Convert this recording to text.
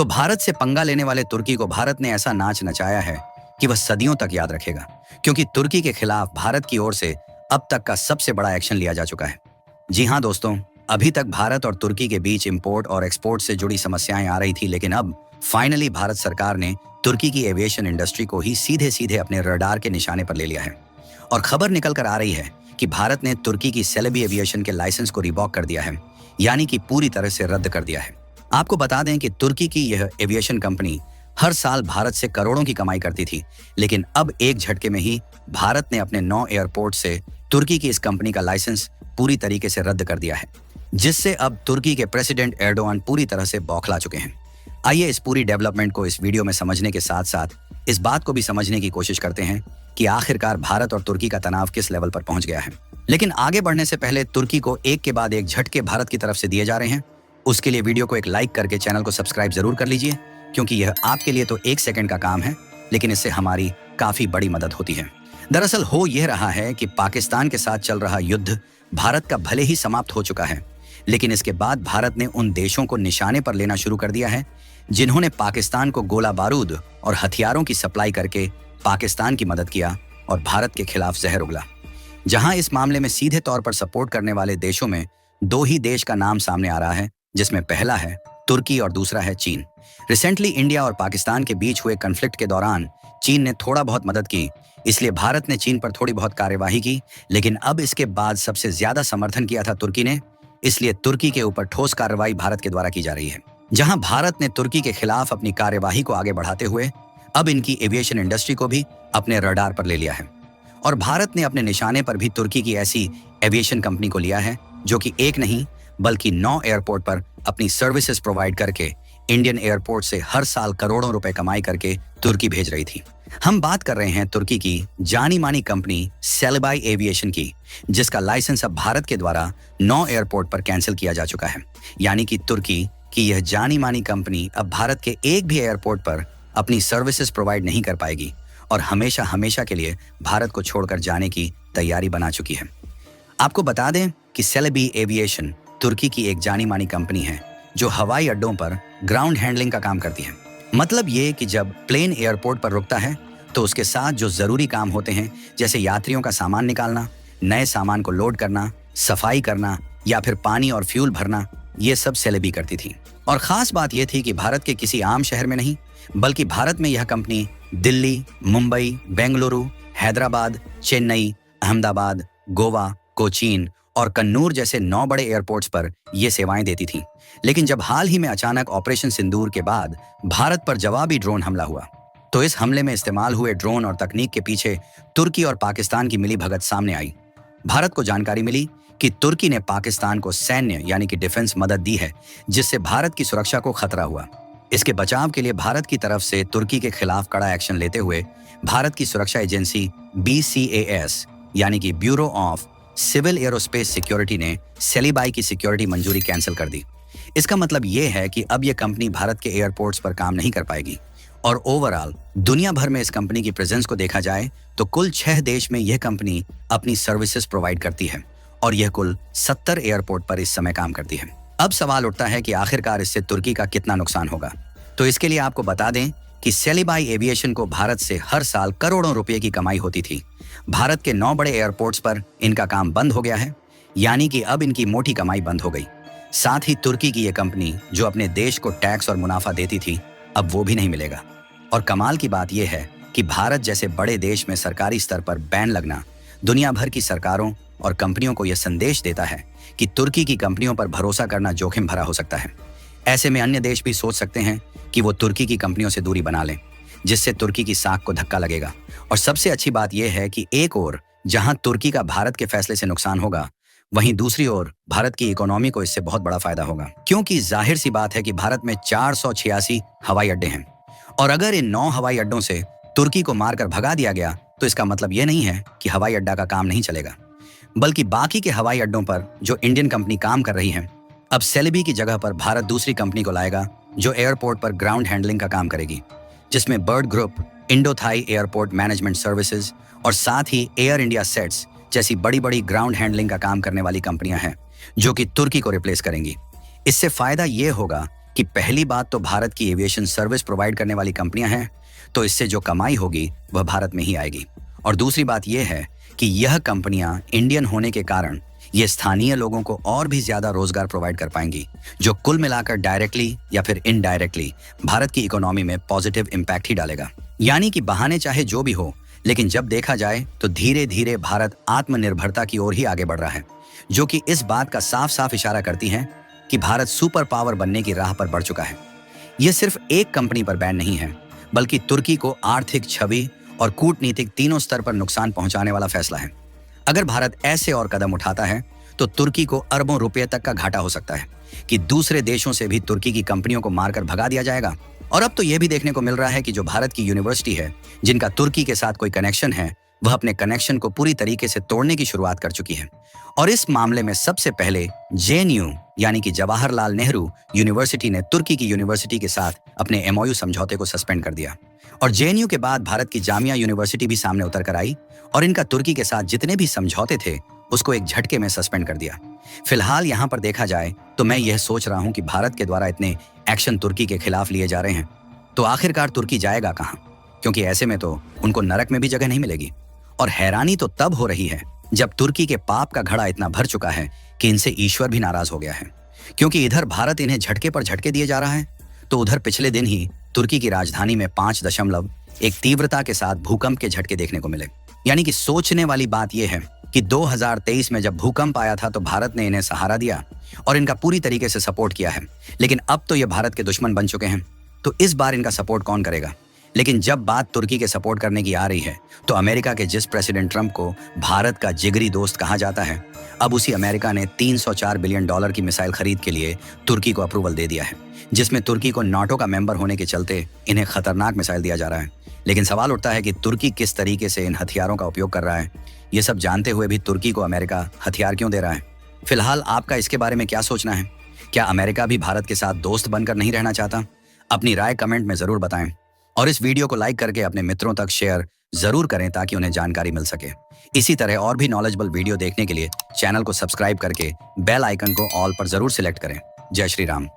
तो भारत से पंगा लेने वाले तुर्की को भारत ने ऐसा नाच नचाया है कि वह सदियों तक याद रखेगा, क्योंकि तुर्की के खिलाफ भारत की ओर से अब तक का सबसे बड़ा एक्शन लिया जा चुका है। जी हाँ दोस्तों, अभी तक भारत और तुर्की के बीच इंपोर्ट और एक्सपोर्ट से जुड़ी समस्याएं आ रही थी, लेकिन अब फाइनली भारत सरकार ने तुर्की की एविएशन इंडस्ट्री को ही सीधे सीधे अपने रडार के निशाने पर ले लिया है। और खबर निकल कर आ रही है कि भारत ने तुर्की की सेलेबी एविएशन के लाइसेंस को रिवॉक कर दिया है, यानी कि पूरी तरह से रद्द कर दिया है। आपको बता दें कि तुर्की की यह एविएशन कंपनी हर साल भारत से करोड़ों की कमाई करती थी, लेकिन अब एक झटके में ही भारत ने अपने 9 एयरपोर्ट से तुर्की की इस कंपनी का लाइसेंस पूरी तरीके से रद्द कर दिया है, जिससे अब तुर्की के प्रेसिडेंट एर्डोगान पूरी तरह से बौखला चुके हैं। आइए इस पूरी डेवलपमेंट को इस वीडियो में समझने के साथ साथ इस बात को भी समझने की कोशिश करते हैं कि आखिरकार भारत और तुर्की का तनाव किस लेवल पर पहुंच गया है। लेकिन आगे बढ़ने से पहले तुर्की को एक के बाद एक झटके भारत की तरफ से दिए जा रहे हैं। उसके लिए वीडियो को एक लाइक करके चैनल को सब्सक्राइब जरूर कर लीजिए, क्योंकि यह आपके लिए तो 1 सेकंड का काम है, लेकिन इससे हमारी काफी बड़ी मदद होती है। दरअसल हो यह रहा है कि पाकिस्तान के साथ चल रहा युद्ध भारत का भले ही समाप्त हो चुका है, लेकिन इसके बाद भारत ने उन देशों को निशाने पर लेना शुरू कर दिया है जिन्होंने पाकिस्तान को गोला बारूद और हथियारों की सप्लाई करके पाकिस्तान की मदद किया और भारत के खिलाफ जहर उगला। जहां इस मामले में सीधे तौर पर सपोर्ट करने वाले देशों में 2 ही देश का नाम सामने आ रहा है, जिसमें पहला है तुर्की और दूसरा है चीन। रिसेंटली इंडिया और पाकिस्तान के बीच हुए कॉन्फ्लिक्ट के दौरान चीन ने थोड़ा बहुत मदद की, इसलिए भारत ने चीन पर थोड़ी बहुत कार्यवाही की, लेकिन अब इसके बाद सबसे ज्यादा समर्थन किया था तुर्की ने, इसलिए तुर्की के ऊपर ठोस कार्रवाई भारत के द्वारा की जा रही है। जहां भारत ने तुर्की के खिलाफ अपनी कार्यवाही को आगे बढ़ाते हुए अब इनकी एविएशन इंडस्ट्री को भी अपने रडार पर ले लिया है, और भारत ने अपने निशाने पर भी तुर्की की ऐसी एविएशन कंपनी को लिया है जो कि एक नहीं बल्कि 9 एयरपोर्ट पर अपनी सर्विसेज प्रोवाइड करके इंडियन एयरपोर्ट से हर साल करोड़ों रुपए कमाई करके तुर्की भेज रही थी। हम बात कर रहे हैं तुर्की की जानी मानी कंपनी सेलेबाई एविएशन की, जिसका लाइसेंस अब भारत के द्वारा 9 एयरपोर्ट पर कैंसिल किया जा चुका है। यानी कि तुर्की की यह जानी मानी कंपनी अब भारत के एक भी एयरपोर्ट पर अपनी सर्विसेज प्रोवाइड नहीं कर पाएगी और हमेशा हमेशा के लिए भारत को छोड़कर जाने की तैयारी बना चुकी है। आपको बता दें कि सेलेबी एविएशन तुर्की की एक जानी मानी कंपनी है जो हवाई अड्डों पर ग्राउंड हैंडलिंग का काम करती है। मतलब ये कि जब प्लेन एयरपोर्ट पर रुकता है तो उसके साथ जो जरूरी काम होते हैं, जैसे यात्रियों का सामान निकालना, नए सामान को लोड करना, सफाई करना या फिर पानी और फ्यूल भरना, ये सब सेलेबी करती थी। और खास बात यह थी कि भारत के किसी आम शहर में नहीं, बल्कि भारत में यह कंपनी दिल्ली, मुंबई, बेंगलुरु, हैदराबाद, चेन्नई, अहमदाबाद, गोवा, कोचीन और कन्नूर जैसे 9 बड़े एयरपोर्ट्स पर ये सेवाएं देती थी। लेकिन जब हाल ही में अचानक ऑपरेशन सिंदूर के बाद भारत पर जवाबी ड्रोन हमला हुआ, तो इस हमले में इस्तेमाल हुए ड्रोन और तकनीक के पीछे तुर्की और पाकिस्तान की मिलीभगत सामने आई। भारत को जानकारी मिली कि तुर्की ने पाकिस्तान को सैन्य यानी कि डिफेंस मदद दी है, जिससे भारत की सुरक्षा को खतरा हुआ। इसके बचाव के लिए भारत की तरफ से तुर्की के खिलाफ कड़ा एक्शन लेते हुए भारत की सुरक्षा एजेंसी BCAS यानी कि bureau of civil aerospace security ने सेलेबाई की सिक्योरिटी मंजूरी कैंसिल कर दी। इसका मतलब यह है कि अब यह कंपनी भारत के एयरपोर्ट्स पर काम नहीं कर पाएगी। और ओवरऑल दुनिया भर में इस कंपनी की प्रेजेंस को देखा जाए तो कुल 6 देश में यह कंपनी अपनी सर्विसेज प्रोवाइड करती है और यह कुल 70 एयरपोर्ट पर इस समय काम करती है। अब सवाल उठता है कि आखिरकार इससे तुर्की का कितना नुकसान होगा। तो इसके लिए आपको बता दें कि सेलेबाई एविएशन को भारत से हर साल करोड़ों रुपए की कमाई होती थी। भारत के 9 बड़े एयरपोर्ट्स पर इनका काम बंद हो गया है, यानी कि अब इनकी मोटी कमाई बंद हो गई। साथ ही तुर्की की यह कंपनी जो अपने देश को टैक्स और मुनाफा देती थी, अब वो भी नहीं मिलेगा। और कमाल की बात यह है कि भारत जैसे बड़े देश में सरकारी स्तर पर बैन लगना दुनिया भर की सरकारों और कंपनियों को यह संदेश देता है कि तुर्की की कंपनियों पर भरोसा करना जोखिम भरा हो सकता है। ऐसे में अन्य देश भी सोच सकते हैं कि वो तुर्की की कंपनियों से दूरी बना लें, जिससे तुर्की की साख को धक्का लगेगा। और सबसे अच्छी बात यह है कि एक ओर जहां तुर्की का भारत के फैसले से नुकसान होगा, वहीं दूसरी ओर भारत की इकोनॉमी को इससे बहुत बड़ा फायदा होगा, क्योंकि जाहिर सी बात है कि भारत में 486 हवाई अड्डे हैं और अगर इन 9 हवाई अड्डों से तुर्की को मारकर भगा दिया गया तो इसका मतलब यह नहीं है कि हवाई अड्डा का काम नहीं चलेगा, बल्कि बाकी के हवाई अड्डों पर जो इंडियन कंपनी काम कर रही है, अब सेलेबी की जगह पर भारत दूसरी कंपनी को लाएगा जो एयरपोर्ट पर ग्राउंड हैंडलिंग का काम करेगी, जिसमें Bird Group, Indo Thai airport management services और साथ ही एयर इंडिया सेट्स जैसी बड़ी बड़ी ग्राउंड हैंडलिंग का काम करने वाली कंपनियां हैं जो कि तुर्की को रिप्लेस करेंगी। इससे फायदा ये होगा कि पहली बात तो भारत की एविएशन सर्विस प्रोवाइड करने वाली कंपनियां हैं, तो इससे जो कमाई होगी वह भारत में ही आएगी। और दूसरी बात यह है कि यह कंपनियां इंडियन होने के कारण ये स्थानीय लोगों को और भी ज्यादा रोजगार प्रोवाइड कर पाएंगी, जो कुल मिलाकर डायरेक्टली या फिर इनडायरेक्टली भारत की इकोनॉमी में पॉजिटिव इंपैक्ट ही डालेगा। यानी कि बहाने चाहे जो भी हो, लेकिन जब देखा जाए तो धीरे धीरे भारत आत्मनिर्भरता की ओर ही आगे बढ़ रहा है, जो कि इस बात का साफ साफ इशारा करती है कि भारत सुपर पावर बनने की राह पर बढ़ चुका है। यह सिर्फ एक कंपनी पर बैन नहीं है, बल्कि तुर्की को आर्थिक, छवि और कूटनीतिक तीनों स्तर पर नुकसान पहुंचाने वाला फैसला है। अगर भारत ऐसे और कदम उठाता है तो तुर्की को अरबों रुपए तक का घाटा हो सकता है कि दूसरे देशों से भी तुर्की की कंपनियों को मारकर भगा दिया जाएगा। और अब तो यह भी देखने को मिल रहा है कि जो भारत की यूनिवर्सिटी है जिनका तुर्की के साथ कोई कनेक्शन है, वह अपने कनेक्शन को पूरी तरीके से तोड़ने की शुरुआत कर चुकी है। और इस मामले में सबसे पहले जेएनयू यानी कि जवाहरलाल नेहरू यूनिवर्सिटी ने तुर्की की यूनिवर्सिटी के साथ अपने एमओयू समझौते को सस्पेंड कर दिया। और जेएनयू के बाद भारत की जामिया यूनिवर्सिटी भी सामने उतर कर आई और इनका तुर्की के साथ जितने भी समझौते थे उसको एक झटके में सस्पेंड कर दिया। फिलहाल यहाँ पर देखा जाए तो मैं यह सोच रहा हूँ कि भारत के द्वारा इतने एक्शन तुर्की के खिलाफ लिए जा रहे हैं, तो आखिरकार तुर्की जाएगा कहाँ? क्योंकि ऐसे में तो उनको नरक में भी जगह नहीं मिलेगी। और हैरानी तो तब हो रही है जब तुर्की के पाप का घड़ा इतना भर चुका है कि इनसे ईश्वर भी नाराज हो गया है। क्योंकि इधर भारत इन्हें झटके पर झटके दिए जा रहा है, तो उधर पिछले दिन ही तुर्की की राजधानी में 5.1 तीव्रता के साथ भूकंप के झटके देखने को मिले। यानी कि सोचने वाली बात यह है कि 2023 में जब भूकंप आया था तो भारत ने इन्हें सहारा दिया और इनका पूरी तरीके से सपोर्ट किया है, लेकिन अब तो ये भारत के दुश्मन बन चुके हैं, तो इस बार इनका सपोर्ट कौन करेगा? लेकिन जब बात तुर्की के सपोर्ट करने की आ रही है तो अमेरिका के जिस प्रेसिडेंट ट्रंप को भारत का जिगरी दोस्त कहा जाता है, अब उसी अमेरिका ने $304 बिलियन की मिसाइल खरीद के लिए तुर्की को अप्रूवल दे दिया है, जिसमें तुर्की को नाटो का मेंबर होने के चलते इन्हें खतरनाक मिसाइल दिया जा रहा है। लेकिन सवाल उठता है कि तुर्की किस तरीके से इन हथियारों का उपयोग कर रहा है। ये सब जानते हुए भी तुर्की को अमेरिका हथियार क्यों दे रहा है? फिलहाल आपका इसके बारे में क्या सोचना है? क्या अमेरिका भी भारत के साथ दोस्त बनकर नहीं रहना चाहता? अपनी राय कमेंट में जरूर बताएं और इस वीडियो को लाइक करके अपने मित्रों तक शेयर जरूर करें ताकि उन्हें जानकारी मिल सके। इसी तरह और भी नॉलेजेबल वीडियो देखने के लिए चैनल को सब्सक्राइब करके बेल आइकन को ऑल पर जरूर सिलेक्ट करें। जय श्री राम।